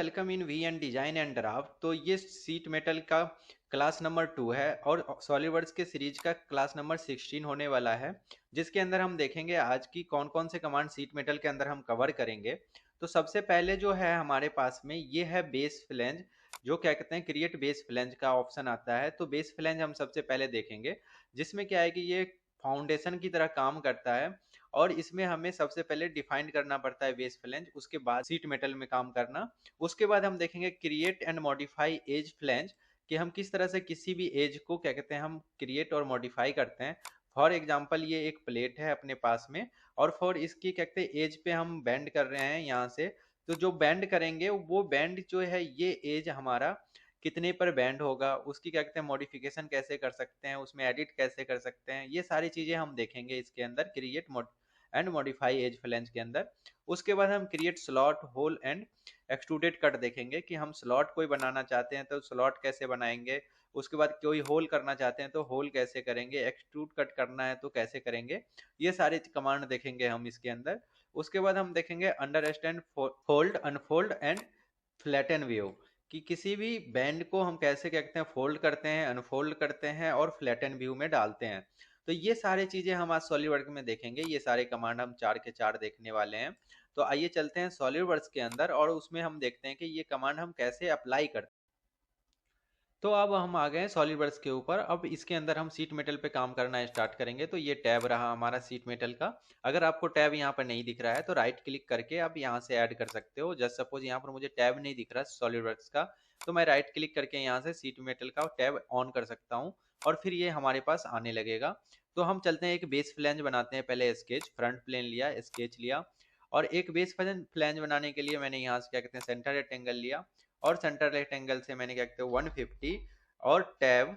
Welcome in we and design and draft. तो ये sheet metal का क्लास नंबर 2 है और सॉलिडवर्क्स के सीरीज का क्लास नंबर 16 होने वाला है, जिसके अंदर हम देखेंगे आज की कौन कौन से कमांड सीट मेटल के अंदर हम कवर करेंगे। तो सबसे पहले जो है हमारे पास में ये है बेस फ्लैंज, जो क्या कहते हैं क्रिएट बेस फ्लैंज का ऑप्शन आता है। तो बेस फ्लैंज हम सबसे पहले देखेंगे, जिसमें क्या है कि ये फाउंडेशन की तरह काम करता है और इसमें हमें सबसे पहले डिफाइन करना पड़ता है बेस फ्लैंज, उसके बाद सीट मेटल में काम करना। उसके बाद हम देखेंगे create and modify edge flange, कि हम किस तरह से किसी भी एज को क्या कहते हैं हम क्रिएट और मॉडिफाई करते हैं। फॉर एग्जांपल ये एक प्लेट है अपने पास में और फॉर इसकी क्या कहते हैं एज पे हम बेंड कर रहे हैं यहाँ से। तो जो बेंड करेंगे वो बेंड जो है ये एज हमारा कितने पर बैंड होगा, उसकी क्या कहते हैं मॉडिफिकेशन कैसे कर सकते हैं, उसमें एडिट कैसे कर सकते हैं, ये सारी चीजें हम देखेंगे इसके अंदर create and modify edge flange के अंदर। उसके बाद हम create slot hole and extruded cut देखेंगे कि हम स्लॉट कोई बनाना चाहते हैं तो स्लॉट कैसे बनाएंगे। उसके बाद कोई होल करना चाहते हैं तो होल कैसे करेंगे, एक्सट्रूड कट करना है तो कैसे करेंगे, ये सारे कमांड देखेंगे हम इसके अंदर। उसके बाद हम देखेंगे understand fold unfold and flatten view, कि किसी भी बैंड को हम कैसे क्या कहते हैं फोल्ड करते हैं, अनफोल्ड करते हैं और फ्लैटन व्यू में डालते हैं। तो ये सारी चीजें हम आज सॉलिडवर्क्स में देखेंगे, ये सारे कमांड हम 4 के 4 देखने वाले हैं। तो आइए चलते हैं सॉलिडवर्क्स के अंदर और उसमें हम देखते हैं कि ये कमांड हम कैसे अप्लाई करते हैं। तो अब हम आ गए हैं सॉलिडवर्क्स के ऊपर। अब इसके अंदर हम सीट मेटल पे काम करना स्टार्ट करेंगे। तो ये टैब रहा हमारा सीट मेटल का। अगर आपको टैब यहाँ पर नहीं दिख रहा है तो राइट क्लिक करके आप यहाँ से ऐड कर सकते हो। जस्ट सपोज यहाँ पर मुझे टैब नहीं दिख रहा सॉलिडवर्क्स का, तो मैं राइट क्लिक करके यहाँ से सीट मेटल का टैब ऑन कर सकता हूँ और फिर ये हमारे पास आने लगेगा। तो हम चलते हैं एक बेस फ्लैंज बनाते हैं। पहले स्केच फ्रंट प्लेन लिया, स्केच लिया और एक बेस फ्लैंज बनाने के लिए मैंने यहाँ से क्या कहते हैं सेंटर रेक्टेंगल लिया और सेंटर रेक्टेंगल से मैंने क्या कहते हैं 150 और टैब,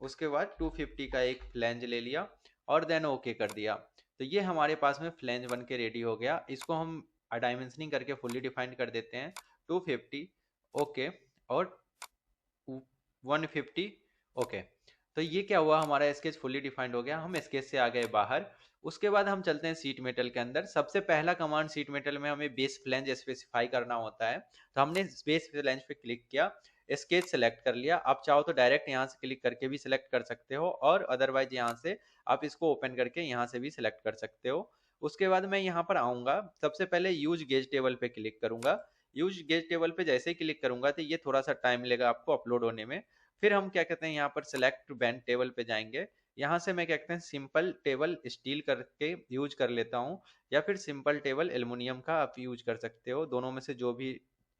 उसके बाद 250 का एक फ्लैंज ले लिया और देन ओके कर दिया। तो ये हमारे पास में फ्लैंज बन के रेडी हो गया। इसको हम डायमेंशनिंग करके फुल्ली डिफाइंड कर देते हैं 250 ओके और 150 ओके। तो ये क्या हुआ, हमारा स्केच फुल्ली डिफाइंड हो गया, हम स्केच से आ गए बाहर। उसके बाद हम चलते हैं सीट मेटल के अंदर। सबसे पहला कमांड सीट मेटल में हमें बेस फ्लैंज स्पेसिफाई करना होता है। तो हमने बेस फ्लैंज पे क्लिक किया, स्केच सेलेक्ट कर लिया। आप चाहो तो डायरेक्ट यहाँ से क्लिक करके भी सिलेक्ट कर सकते हो और अदरवाइज यहाँ से आप इसको ओपन करके यहाँ से भी सिलेक्ट कर सकते हो। उसके बाद मैं यहाँ पर आऊंगा, सबसे पहले यूज गेज टेबल पे क्लिक करूंगा। यूज गेज टेबल पे जैसे ही क्लिक करूंगा तो ये थोड़ा सा टाइम लेगा आपको अपलोड होने में। फिर हम क्या कहते हैं यहाँ पर सिलेक्ट बैंड टेबल पे जाएंगे। यहाँ से मैं क्या कहते हैं सिंपल टेबल स्टील करके यूज कर लेता हूँ या फिर सिंपल टेबल एल्युमिनियम का आप यूज कर सकते हो। दोनों में से जो भी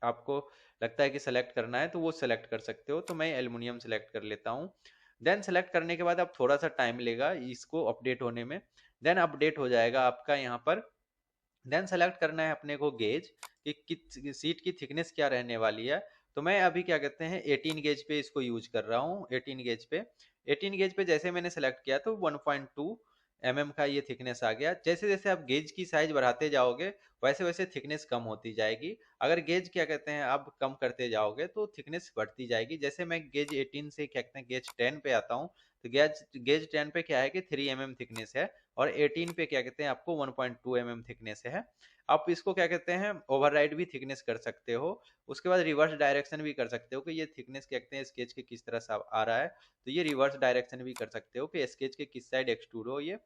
आपको लगता है कि सेलेक्ट करना है तो वो सेलेक्ट कर सकते हो। तो मैं एल्युमिनियम सेलेक्ट कर लेता हूँ। देन सेलेक्ट करने के बाद अब थोड़ा सा टाइम लेगा इसको अपडेट होने में। देन अपडेट हो जाएगा आपका यहाँ पर। देन सेलेक्ट करना है अपने को गेज कि सीट की थिकनेस क्या रहने वाली है। तो मैं अभी क्या कहते हैं 18 गेज पे इसको यूज कर रहा हूँ। 18 गेज पे जैसे मैंने सेलेक्ट किया तो 1.2 mm का ये थिकनेस आ गया। जैसे जैसे आप गेज की साइज बढ़ाते जाओगे वैसे वैसे थिकनेस कम होती जाएगी। अगर गेज क्या कहते हैं आप कम करते जाओगे तो थिकनेस बढ़ती जाएगी। जैसे मैं गेज 18 से क्या कहते हैं गेज 10 पे आता हूँ, तो गेज गेज 10 पे क्या है कि 3 mm थिकनेस है और 18 पे क्या कहते हैं आपको 1.2 mm थिकनेस है। आप इसको क्या कहते हैं ओवरराइड भी थिकनेस कर सकते हो। उसके बाद रिवर्स डायरेक्शन भी कर सकते हो कि ये थिकनेस क्या कहते हैं स्केच के किस तरह से आ रहा है। तो ये रिवर्स डायरेक्शन भी कर सकते हो कि स्केच के किस साइड एक्सट्रूड हो ये।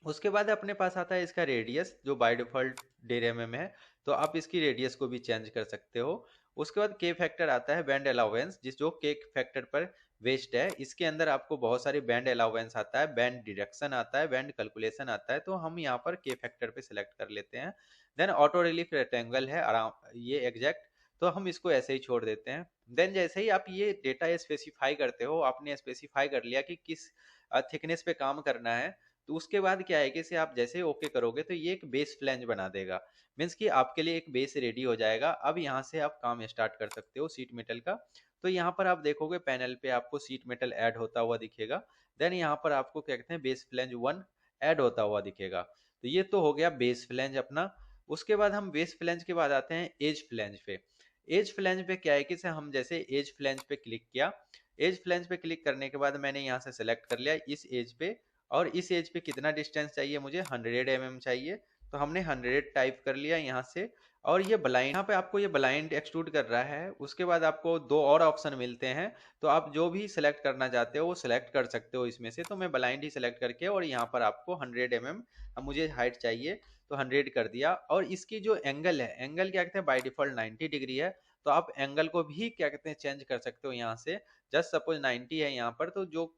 उसके बाद अपने पास आता है इसका रेडियस जो बाय डिफॉल्ट 1.5 mm है। तो आप इसकी रेडियस को भी चेंज कर सकते हो। उसके बाद के फैक्टर आता है बैंड अलाउंस, जिस जो के फैक्टर पर वेस्ट है। इसके अंदर आपको बहुत सारे बैंड अलाउंस आता है, बैंड डिडक्शन आता है, बैंड कैलकुलेशन आता है। तो हम यहाँ पर के फैक्टर पे सिलेक्ट कर लेते हैं। देन ऑटो रिलीफ रेक्टेंगल है आराम ये एग्जैक्ट, तो हम इसको ऐसे ही छोड़ देते हैं। देन जैसे ही आप ये डेटा स्पेसिफाई करते हो, आपने स्पेसिफाई कर लिया कि किस थिकनेस पे काम करना है, तो उसके बाद क्या है कि इसे आप जैसे ओके करोगे तो ये एक बेस फ्लैंज बना देगा। मीन्स कि आपके लिए एक बेस रेडी हो जाएगा। अब यहाँ से आप काम स्टार्ट कर सकते हो सीट मेटल का। तो यहाँ पर आप देखोगे पैनल पे आपको सीट मेटल ऐड होता हुआ दिखेगा। देन यहाँ पर आपको क्या कहते हैं बेस फ्लैंज 1 ऐड होता हुआ दिखेगा। तो ये तो हो गया बेस फ्लैंज अपना। उसके बाद हम बेस फ्लैंज के बाद आते हैं एज फ्लैंज पे। एज फ्लैंज पे क्या है कि से हम जैसे एज फ्लैंज पे क्लिक किया, एज फ्लैंज पे क्लिक करने के बाद मैंने यहाँ से सेलेक्ट कर लिया इस एज पे और इस एज पे कितना डिस्टेंस चाहिए मुझे 100 mm चाहिए। तो हमने 100 टाइप कर लिया यहाँ से और ये ब्लाइंड, यहाँ पे आपको ये ब्लाइंड एक्सट्रूड कर रहा है। उसके बाद आपको दो और ऑप्शन मिलते हैं, तो आप जो भी सिलेक्ट करना चाहते हो वो सिलेक्ट कर सकते हो इसमें से। तो मैं ब्लाइंड ही सिलेक्ट करके और यहाँ पर आपको 100 mm, अब मुझे हाइट चाहिए तो 100 कर दिया। और इसकी जो एंगल है, एंगल क्या कहते हैं, बाय डिफॉल्ट 90 डिग्री है, तो आप एंगल को भी क्या कहते हैं चेंज कर सकते हो यहाँ से। जस्ट सपोज 90 है यहाँ पर, तो जो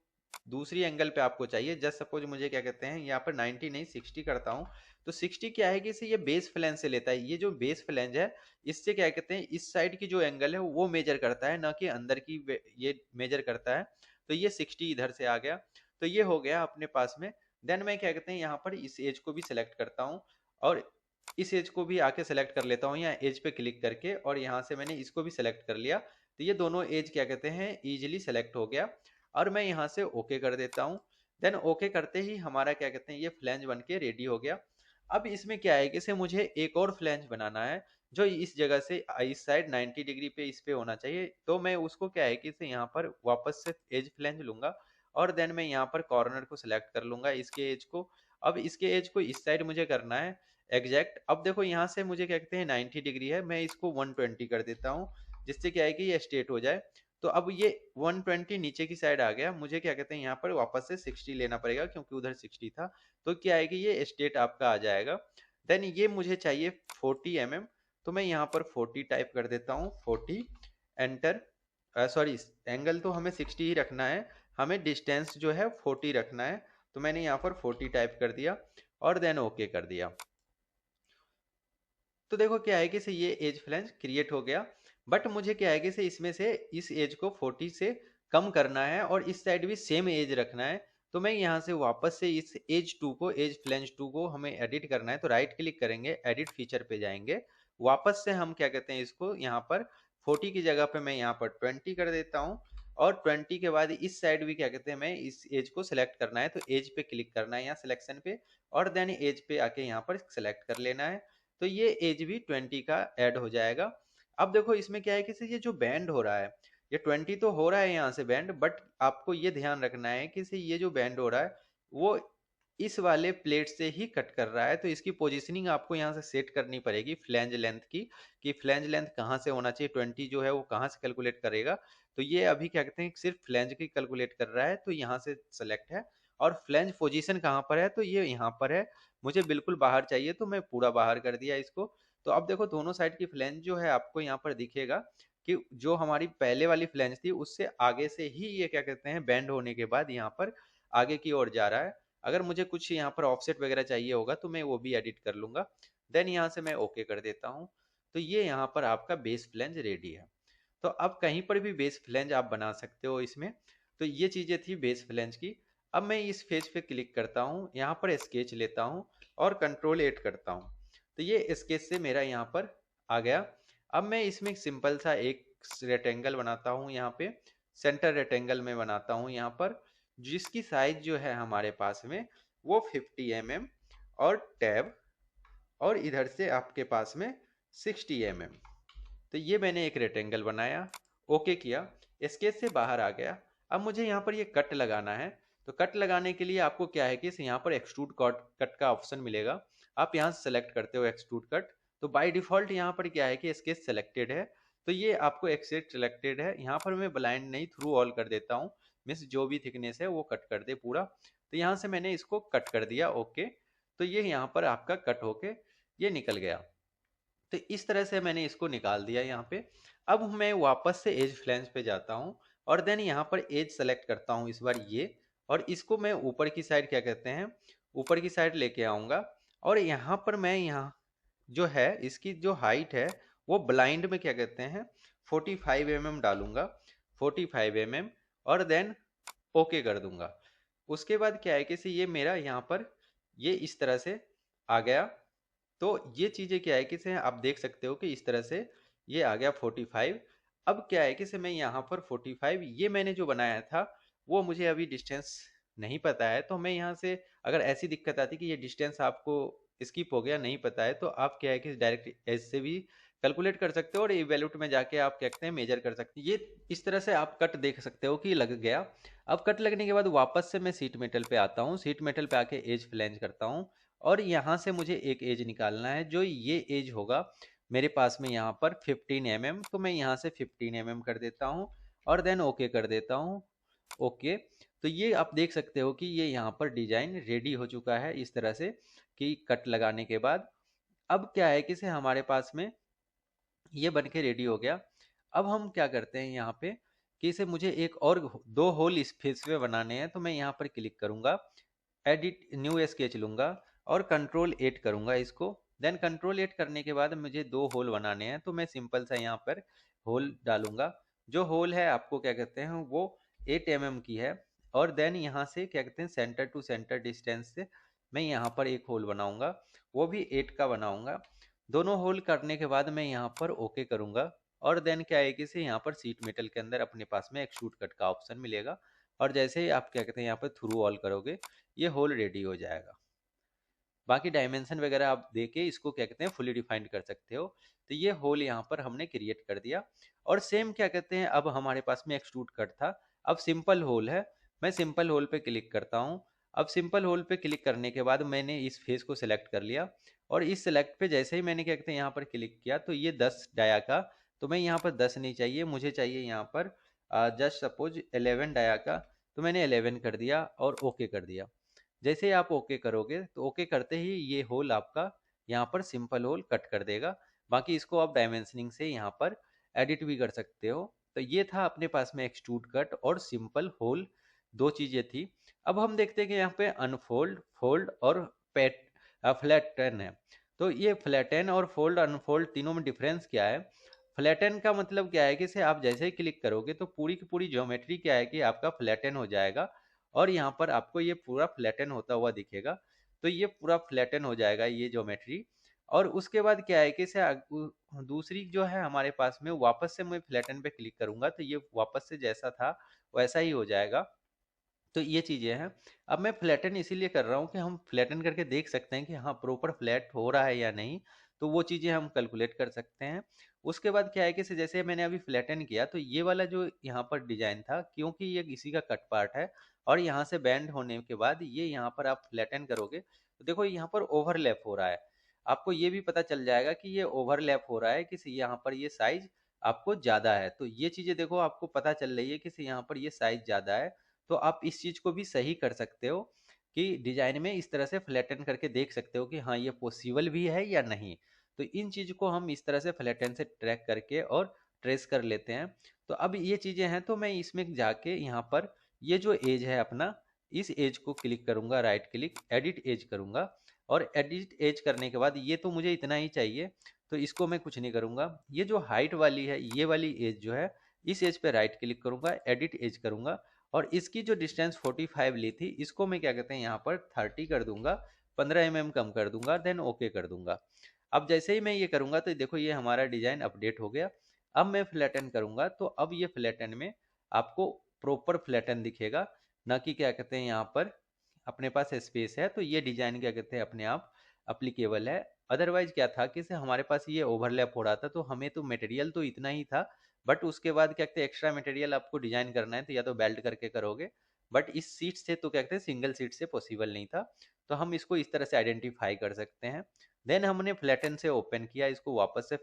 दूसरी एंगल पे आपको चाहिए, जस्ट सपोज मुझे क्या कहते हैं यहाँ पर 90 नहीं 60 करता हूँ। तो 60 क्या है कि इसे ये बेस फ्लैंज से लेता है। ये जो बेस फ्लैंज है, इससे क्या कहते हैं इस साइड की जो एंगल है वो मेजर करता है, ना कि अंदर की ये मेजर करता है। तो ये 60 इधर से आ गया, तो ये हो गया अपने पास में। देन मैं क्या कहते हैं यहाँ पर इस एज को भी सिलेक्ट करता हूँ, और इस एज को भी आके सेलेक्ट कर लेता हूँ यहाँ एज पे क्लिक करके, और यहाँ से मैंने इसको भी सिलेक्ट कर लिया। तो ये दोनों एज क्या कहते हैं इजीली सेलेक्ट हो गया, और मैं यहाँ से ओके कर देता हूँ। देन ओके करते ही हमारा क्या कहते हैं ये फ्लैंज बन के रेडी हो गया। अब इसमें क्या है कि इसे मुझे एक और फ्लैंज बनाना है, जो इस जगह से इस साइड 90 डिग्री पे इस पे होना चाहिए। तो मैं उसको क्या है कि इसे यहाँ पर वापस से एज फ्लैंज लूंगा, और देन मैं यहाँ पर कॉर्नर को सिलेक्ट कर लूंगा इसके एज को। अब इसके एज को इस साइड मुझे करना है एग्जैक्ट। अब देखो यहाँ से मुझे क्या कहते हैं 90 डिग्री है, मैं इसको 120 कर देता हूँ, जिससे क्या है कि ये स्ट्रेट हो जाए। तो अब ये 120 नीचे की साइड आ गया, मुझे क्या कहते हैं यहाँ पर वापस से 60 लेना पड़ेगा क्योंकि उधर 60 था। तो क्या है कि ये स्ट्रेट आपका आ जाएगा। देन ये मुझे चाहिए 40 mm, तो मैं यहाँ पर 40 टाइप कर देता हूँ, 40 एंटर। सॉरी, एंगल तो हमें 60 ही रखना है, हमें डिस्टेंस जो है 40 रखना है। तो मैंने यहाँ पर 40 टाइप कर दिया और देन ओके कर दिया। तो देखो क्या है कि से ये एज फ्लैंज क्रिएट हो गया। बट मुझे क्या है कि से इसमें से इस एज को 40 से कम करना है और इस साइड भी सेम एज रखना है। तो मैं यहाँ से वापस से इस एज 2 को, एज फ्लैंज 2 को हमें एडिट करना है। तो राइट क्लिक करेंगे, एडिट फीचर पे जाएंगे, वापस से हम क्या कहते हैं इसको यहाँ पर 40 की जगह पे मैं यहाँ पर 20 कर देता हूँ। और 20 के बाद इस साइड भी क्या कहते हैं मैं इस एज को सिलेक्ट करना है, तो एज पे क्लिक करना है यहाँ सिलेक्शन पे, और देन एज पे आके यहाँ पर सिलेक्ट कर लेना है। तो ये एज भी 20 का ऐड हो जाएगा। अब देखो इसमें क्या है कि ये जो बैंड हो रहा है, ये 20 तो हो रहा है यहाँ से बैंड, बट आपको ये ध्यान रखना है कि ये जो बैंड हो रहा है वो इस वाले प्लेट से ही कट कर रहा है। तो इसकी पोजीशनिंग आपको यहाँ से सेट करनी पड़ेगी फ्लैंज लेंथ की, कि फ्लैंज लेंथ कहाँ से होना चाहिए, 20 जो है वो कहाँ से कैलकुलेट करेगा। तो ये अभी क्या कहते हैं सिर्फ फ्लैंज की कैलकुलेट कर रहा है, तो यहाँ से सेलेक्ट है। और फ्लैंज पोजीशन कहाँ पर है, तो ये यहाँ पर है, मुझे बिल्कुल बाहर चाहिए तो मैं पूरा बाहर कर दिया इसको। तो अब देखो दोनों साइड की फ्लैंज जो है आपको यहाँ पर दिखेगा कि जो हमारी पहले वाली फ्लैंज थी उससे आगे से ही ये क्या कहते हैं बैंड होने के बाद यहाँ पर आगे की ओर जा रहा है। अगर मुझे कुछ यहाँ पर ऑफसेट वगैरह चाहिए होगा तो मैं वो भी एडिट कर लूंगा। देन यहाँ से मैं ओके कर देता हूँ। तो ये यहाँ पर आपका बेस फ्लैंज रेडी है। तो अब कहीं पर भी बेस फ्लैंज आप बना सकते हो इसमें। तो ये चीजें थी बेस फ्लैंज की। अब मैं इस फेज पे क्लिक करता हूँ, यहाँ पर स्केच लेता हूँ और कंट्रोल 8 करता हूँ। तो ये स्केच से मेरा यहाँ पर आ गया। अब मैं इसमें एक सिंपल सा एक रेक्टेंगल बनाता हूँ, यहाँ पे सेंटर रेक्टेंगल में बनाता हूँ यहाँ पर, जिसकी साइज जो है हमारे पास में वो 50 mm और टैब, और इधर से आपके पास में 60 mm। तो ये मैंने एक रेक्टेंगल बनाया, ओके किया, स्केच से बाहर आ गया। अब मुझे यहाँ पर ये कट लगाना है। तो कट लगाने के लिए आपको क्या है कि यहाँ पर एक्सट्रूड कट का ऑप्शन मिलेगा, आप यहाँ से सेलेक्ट करते हो एक्सट्रूड कट। तो बाय डिफॉल्ट यहाँ पर क्या है कि स्केच सेलेक्टेड है, तो ये आपको एक्सेट सेलेक्टेड है। यहाँ पर मैं ब्लाइंड नहीं थ्रू ऑल कर देता हूँ, मीन्स जो भी थिकनेस है वो कट कर दे पूरा। तो यहाँ से मैंने इसको कट कर दिया, ओके। तो ये यहाँ पर आपका कट होके ये निकल गया। तो इस तरह से मैंने इसको निकाल दिया यहाँ पे। अब मैं वापस से एज फ्लैंज पे जाता हूँ और देन यहाँ पर एज सेलेक्ट करता हूँ इस बार ये, और इसको मैं ऊपर की साइड क्या कहते हैं ऊपर की साइड लेके आऊँगा। और यहाँ पर मैं यहाँ जो है इसकी जो हाइट है वो ब्लाइंड में क्या कहते हैं 45 mm डालूंगा, 45 mm, और देन ओके कर दूंगा। उसके बाद क्या है कि ये मेरा यहाँ पर ये इस तरह से आ गया। तो ये चीज़ें क्या है कि से आप देख सकते हो कि इस तरह से ये आ गया 45। अब क्या है कि से मैं यहाँ पर 45 ये मैंने जो बनाया था वो मुझे अभी डिस्टेंस नहीं पता है। तो मैं यहाँ से अगर ऐसी दिक्कत आती कि ये डिस्टेंस आपको स्किप हो गया नहीं पता है, तो आप क्या है कि डायरेक्ट ऐसे भी कैलकुलेट कर सकते हो और इवैल्यूएट में जाके आप क्या कहते हैं मेजर कर सकते हैं। ये इस तरह से आप कट देख सकते हो कि लग गया। अब कट लगने के बाद वापस से मैं सीट मेटल पे आता हूँ, सीट मेटल पे आके एज फ्लैंज करता हूँ, और यहाँ से मुझे एक एज निकालना है। जो ये एज होगा मेरे पास में यहाँ पर 15 mm, तो मैं यहाँ से 15 mm कर देता हूँ और देन ओके कर देता हूँ। ओके, तो ये आप देख सकते हो कि ये यहाँ पर डिजाइन रेडी हो चुका है इस तरह से कि कट लगाने के बाद। अब क्या है कि इसे हमारे पास में ये बन के रेडी हो गया। अब हम क्या करते हैं यहाँ पे कि इसे मुझे एक और दो होल इस फेस पे बनाने हैं, तो मैं यहाँ पर क्लिक करूंगा, एडिट न्यू स्केच लूंगा और कंट्रोल 8 करूंगा इसको। देन कंट्रोल 8 करने के बाद मुझे दो होल बनाने हैं, तो मैं सिंपल सा यहाँ पर होल डालूंगा। जो होल है आपको क्या कहते हैं वो 8 mm की है। और देन यहाँ से क्या कहते हैं सेंटर टू सेंटर डिस्टेंस से मैं यहाँ पर एक होल बनाऊंगा, वो भी 8 का बनाऊंगा। दोनों होल करने के बाद मैं यहाँ पर ओके करूंगा और देन क्या है कि यहाँ पर सीट मेटल के अंदर अपने पास में एक्सट्रूड कट का ऑप्शन मिलेगा। और जैसे ही आप क्या कहते हैं यहाँ पर थ्रू ऑल करोगे ये होल रेडी हो जाएगा। बाकी डायमेंशन वगैरह आप देके इसको क्या कहते हैं फुली डिफाइंड कर सकते हो। तो ये होल यहाँ पर हमने क्रिएट कर दिया। और सेम क्या कहते हैं अब हमारे पास में एक्सट्रूड कट था, अब सिंपल होल है। मैं सिंपल होल पे क्लिक करता हूँ। अब सिंपल होल पे क्लिक करने के बाद मैंने इस फेस को सिलेक्ट कर लिया और इस सिलेक्ट पे जैसे ही मैंने क्या कहते हैं यहाँ पर क्लिक किया तो ये 10 डाया का, तो मैं यहाँ पर 10 नहीं चाहिए, मुझे चाहिए यहाँ पर जस्ट सपोज 11 डाया का, तो मैंने 11 कर दिया और ओके कर दिया। जैसे ही आप ओके करोगे तो ओके करते ही ये होल आपका यहाँ पर सिंपल होल कट कर देगा। बाकी इसको आप डायमेंशनिंग से यहाँ पर एडिट भी कर सकते हो। तो ये था अपने पास में एक्सट्रूड कट और सिंपल होल, दो चीजें थी। अब हम देखते हैं कि यहाँ पे अनफोल्ड, फोल्ड और पैट फ्लैटन है। तो ये फ्लैटन और फोल्ड अनफोल्ड तीनों में डिफरेंस क्या है? फ्लैटन का मतलब क्या है कि इसे आप जैसे ही क्लिक करोगे तो पूरी की पूरी ज्योमेट्री क्या है कि आपका फ्लैटन हो जाएगा और यहाँ पर आपको ये पूरा फ्लैटन होता हुआ दिखेगा। तो ये पूरा फ्लैटन हो जाएगा ये ज्योमेट्री। और उसके बाद क्या है कि इसे दूसरी जो है हमारे पास में वापस से मैं फ्लैटन पे क्लिक करूंगा तो ये वापस से जैसा था वैसा ही हो जाएगा। तो ये चीजें हैं। अब मैं फ्लैटन इसीलिए कर रहा हूँ कि हम फ्लैटन करके देख सकते हैं कि हाँ प्रॉपर फ्लैट हो रहा है या नहीं। तो वो चीजें हम कैलकुलेट कर सकते हैं। उसके बाद क्या है कि जैसे मैंने अभी फ्लैटन किया तो ये वाला जो यहाँ पर डिजाइन था क्योंकि ये इसी का कट पार्ट है और यहाँ से बैंड होने के बाद ये यहाँ पर आप फ्लैटन करोगे तो देखो यहाँ पर ओवरलैप हो रहा है। आपको ये भी पता चल जाएगा कि ये ओवरलैप हो रहा है कि यहाँ पर ये साइज आपको ज्यादा है। तो ये चीजें देखो आपको पता चल रही है कि यहाँ पर ये साइज ज्यादा है। तो आप इस चीज को भी सही कर सकते हो कि डिजाइन में इस तरह से फ्लैटन करके देख सकते हो कि हाँ ये पॉसिबल भी है या नहीं। तो इन चीज को हम इस तरह से फ्लैटन से ट्रैक करके और ट्रेस कर लेते हैं। तो अब ये चीजें हैं तो मैं इसमें जाके यहाँ पर ये जो एज है अपना, इस एज को क्लिक करूंगा, राइट क्लिक एडिट एज करूंगा और एडिट एज करने के बाद ये तो मुझे इतना ही चाहिए तो इसको मैं कुछ नहीं करूंगा। ये जो हाइट वाली है ये वाली एज जो है इस एज पे राइट क्लिक करूंगा, एडिट एज करूंगा और इसकी जो डिस्टेंस 45 ली थी इसको मैं क्या कहते हैं यहाँ पर 30 कर दूंगा, 15 mm कम कर दूंगा, देन ओके कर दूंगा। अब जैसे ही मैं ये करूंगा तो देखो ये हमारा डिजाइन अपडेट हो गया। अब मैं फ्लैटन करूंगा तो अब ये फ्लैटन में आपको प्रॉपर फ्लैटन दिखेगा, ना कि क्या कहते हैं यहाँ पर अपने पास स्पेस है। तो ये डिजाइन क्या कहते हैं अपने आप अप्लीकेबल है। अदरवाइज क्या था कि से हमारे पास ये ओवरलैप हो रहा था तो हमें तो मटेरियल तो इतना ही था, बट उसके बाद क्या कहते हैं एक्स्ट्रा मटेरियल आपको डिजाइन करना है तो या तो बेल्ट करके करोगे, बट इस सीट से तो क्या कहते हैं सिंगल सीट से पॉसिबल नहीं था। तो हम इसको इस तरह से आइडेंटिफाई कर सकते हैं। देन हमने फ्लैटन से ओपन किया, इसको वापस से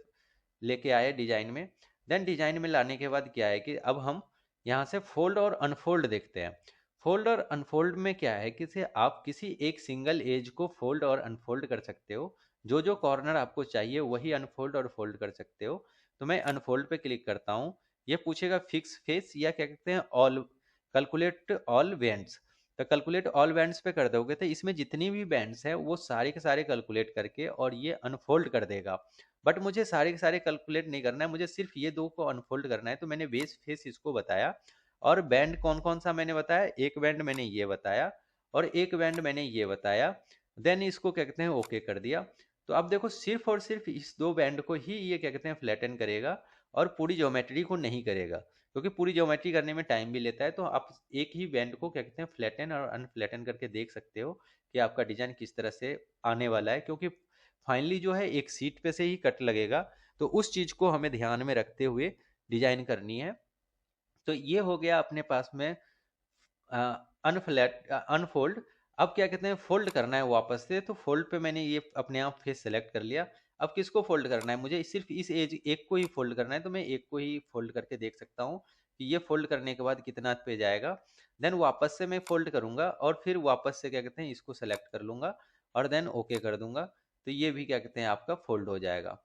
लेके आए डिजाइन में। देन डिजाइन में लाने के बाद क्या है कि अब हम यहाँ से फोल्ड और अनफोल्ड देखते हैं। फोल्ड और अनफोल्ड में क्या है कि से आप किसी एक सिंगल एज को फोल्ड और अनफोल्ड कर सकते हो। जो जो कॉर्नर आपको चाहिए वही अनफोल्ड और फोल्ड कर सकते हो। तो मैं अनफोल्ड पे क्लिक करता हूँ। ये पूछेगा फिक्स फेस या क्या कहते हैं ऑल, कैलकुलेट ऑल बैंड्स। तो कैलकुलेट ऑल बैंड्स पे कर दोगे तो इसमें जितनी भी बैंड्स है वो सारे के सारे कैलकुलेट करके और ये अनफोल्ड कर देगा। बट मुझे सारे के सारे कैलकुलेट नहीं करना है, मुझे सिर्फ ये दो को अनफोल्ड करना है। तो मैंने बेस फेस इसको बताया और बैंड कौन कौन सा मैंने बताया, एक बैंड मैंने ये बताया और एक बैंड मैंने ये बताया। देन इसको क्या कहते हैं ओके कर दिया। तो अब देखो सिर्फ और सिर्फ इस दो बैंड को ही ये क्या कहते हैं फ्लैटन करेगा और पूरी ज्योमेट्री को नहीं करेगा, क्योंकि पूरी ज्योमेट्री करने में टाइम भी लेता है। तो आप एक ही बैंड को क्या कहते हैं फ्लैटन और अनफ्लैटन करके देख सकते हो कि आपका डिजाइन किस तरह से आने वाला है, क्योंकि फाइनली जो है एक सीट पे से ही कट लगेगा। तो उस चीज को हमें ध्यान में रखते हुए डिजाइन करनी है। तो ये हो गया अपने पास में अनफ्लैट अनफोल्ड। अब क्या कहते हैं फोल्ड करना है वापस से, तो फोल्ड पे मैंने ये अपने आप फेस सेलेक्ट कर लिया। अब किसको फोल्ड करना है, मुझे सिर्फ इस एज एक को ही फोल्ड करना है, तो मैं एक को ही फोल्ड करके देख सकता हूँ कि ये फोल्ड करने के बाद कितना पे जाएगा। देन वापस से मैं फोल्ड करूंगा और फिर वापस से क्या कहते हैं इसको सेलेक्ट कर लूंगा और देन ओके कर दूंगा, तो ये भी क्या कहते हैं आपका फोल्ड हो जाएगा।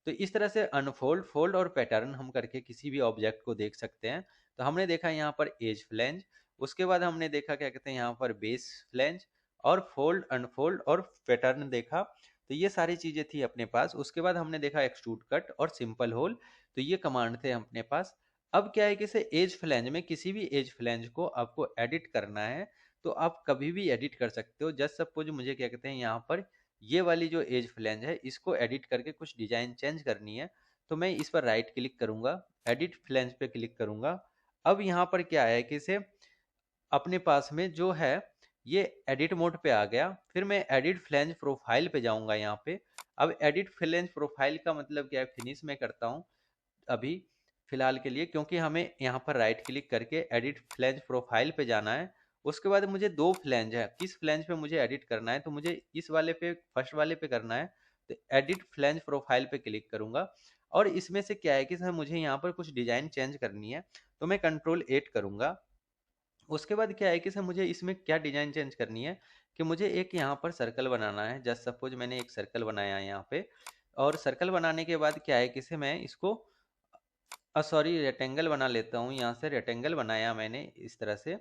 तो इस तरह से अनफोल्ड, फोल्ड और पैटर्न हम करके किसी भी ऑब्जेक्ट को देख सकते हैं। तो हमने देखा यहाँ पर एज फ्लैंज, उसके बाद हमने देखा क्या कहते हैं यहाँ पर बेस फ्लैंज, और फोल्ड, अनफोल्ड और पैटर्न देखा। तो ये सारी चीजें थी अपने पास। उसके बाद हमने देखा एक्सट्रूड कट और सिंपल होल, तो ये कमांड थे अपने पास। अब क्या है कि इसे एज फ्लैंज में, किसी भी एज फ्लैंज को आपको एडिट करना है तो आप कभी भी एडिट कर सकते हो। जस्ट सपोज मुझे क्या कहते हैं यहाँ पर ये वाली जो एज फ्लैंज है इसको एडिट करके कुछ डिजाइन चेंज करनी है, तो मैं इस पर राइट क्लिक करूंगा, एडिट फ्लैंज पे क्लिक करूंगा। अब यहाँ पर क्या है कि इसे अपने पास में जो है ये एडिट मोड पे आ गया। फिर मैं एडिट फ्लैंज प्रोफाइल पे जाऊंगा यहाँ पे। अब एडिट फ्लैंज प्रोफाइल का मतलब क्या है, फिनिश में करता हूँ अभी फिलहाल के लिए, क्योंकि हमें यहाँ पर राइट क्लिक करके एडिट फ्लैंज प्रोफाइल पे जाना है। उसके बाद मुझे दो फ्लैंज है, किस फ्लैंज पे मुझे एडिट करना है, तो मुझे इस वाले पे, फर्स्ट वाले पे करना है। तो एडिट फ्लैंज प्रोफाइल पे क्लिक करूंगा और इसमें से क्या है कि सर मुझे यहाँ पर कुछ डिजाइन चेंज करनी है, तो मैं कंट्रोल 8 करूंगा। उसके बाद क्या है कि सर मुझे इसमें क्या डिजाइन चेंज करनी है, कि मुझे एक यहाँ पर सर्कल बनाना है। जस्ट सपोज मैंने एक सर्कल बनाया है यहाँ पे, और सर्कल बनाने के बाद क्या है कि से मैं इसको सॉरी रेक्टेंगल बना लेता हूँ। यहाँ से रेक्टेंगल बनाया मैंने इस तरह से,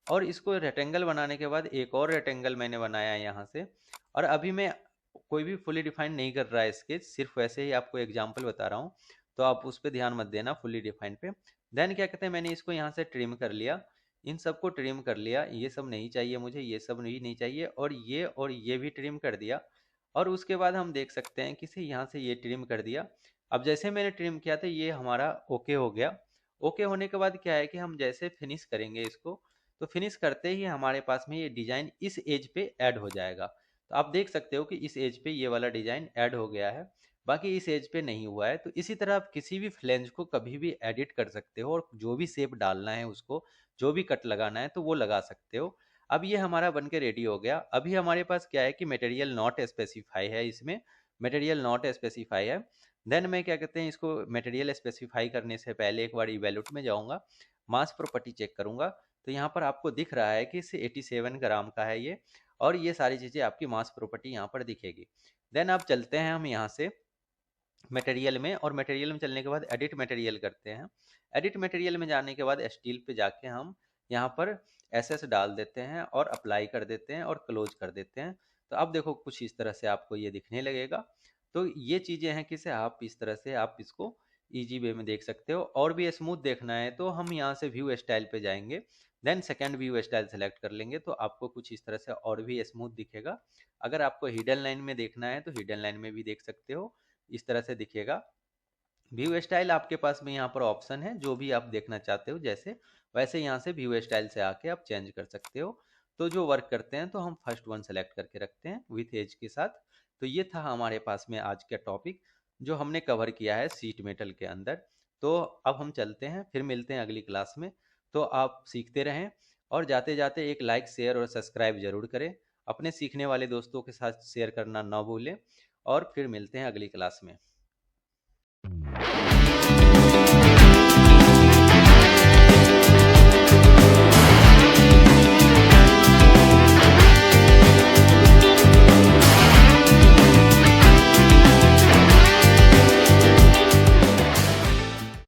और इसको रेक्टेंगल बनाने के बाद एक और रेक्टेंगल मैंने बनाया यहाँ से। और अभी मैं कोई भी फुली डिफाइंड नहीं कर रहा है स्केच, सिर्फ वैसे ही आपको एग्जांपल बता रहा हूँ, तो आप उस पर ध्यान मत देना फुली डिफाइंड पे। देन क्या कहते हैं मैंने इसको यहाँ से ट्रिम कर लिया, इन सबको ट्रिम कर लिया, ये सब नहीं चाहिए मुझे, ये सब नहीं चाहिए, और ये भी ट्रिम कर दिया। और उसके बाद हम देख सकते हैं कि से यहाँ से ये ट्रिम कर दिया। अब जैसे मैंने ट्रिम किया था ये हमारा ओके हो गया। ओके होने के बाद क्या है कि हम जैसे फिनिश करेंगे इसको, तो फिनिश करते ही हमारे पास में ये डिजाइन इस एज पे ऐड हो जाएगा। तो आप देख सकते हो कि इस एज पे ये वाला डिजाइन ऐड हो गया है, बाकी इस एज पे नहीं हुआ है। तो इसी तरह आप किसी भी फ्लेंज को कभी भी एडिट कर सकते हो, और जो भी शेप डालना है उसको, जो भी कट लगाना है तो वो लगा सकते हो। अब ये हमारा बन के रेडी हो गया। अभी हमारे पास क्या है कि मटेरियल नॉट स्पेसिफाई है, इसमें मटेरियल नॉट स्पेसिफाई है। देन मैं क्या कहते हैं इसको मटेरियल स्पेसिफाई करने से पहले एक बार इवेल्यूट में जाऊंगा, मास प्रॉपर्टी चेक करूंगा। तो यहाँ पर आपको दिख रहा है कि इसे 87 ग्राम का है ये, और ये सारी चीज़ें आपकी मास प्रॉपर्टी यहाँ पर दिखेगी। देन आप चलते हैं हम यहाँ से मटेरियल में, और मटेरियल में चलने के बाद एडिट मटेरियल करते हैं। एडिट मटेरियल में जाने के बाद स्टील पे जाके हम यहाँ पर एसएस डाल देते हैं और अप्लाई कर देते हैं और क्लोज कर देते हैं। तो अब देखो कुछ इस तरह से आपको ये दिखने लगेगा। तो ये चीज़ें हैं कि से आप इस तरह से आप इसको इजी वे में देख सकते हो। और भी स्मूथ देखना है तो हम यहाँ से व्यू स्टाइल पे जाएंगे, then second view style select कर लेंगे, तो आपको कुछ इस तरह से और भी स्मूथ दिखेगा। अगर आपको हिडन लाइन में देखना है तो हिडन लाइन में भी देख सकते हो, इस तरह से दिखेगा। व्यू स्टाइल आपके पास में यहाँ पर ऑप्शन है, जो भी आप देखना चाहते हो जैसे वैसे यहाँ से व्यू स्टाइल से आके आप चेंज कर सकते हो। तो जो वर्क करते हैं तो हम फर्स्ट वन सेलेक्ट करके रखते हैं विथ एज के साथ। तो ये था हमारे पास में आज का टॉपिक जो हमने कवर किया है सीट मेटल के अंदर। तो अब हम चलते हैं, फिर मिलते हैं अगली क्लास में। तो आप सीखते रहें, और जाते जाते एक लाइक शेयर और सब्सक्राइब जरूर करें, अपने सीखने वाले दोस्तों के साथ शेयर करना ना भूलें। और फिर मिलते हैं अगली क्लास में।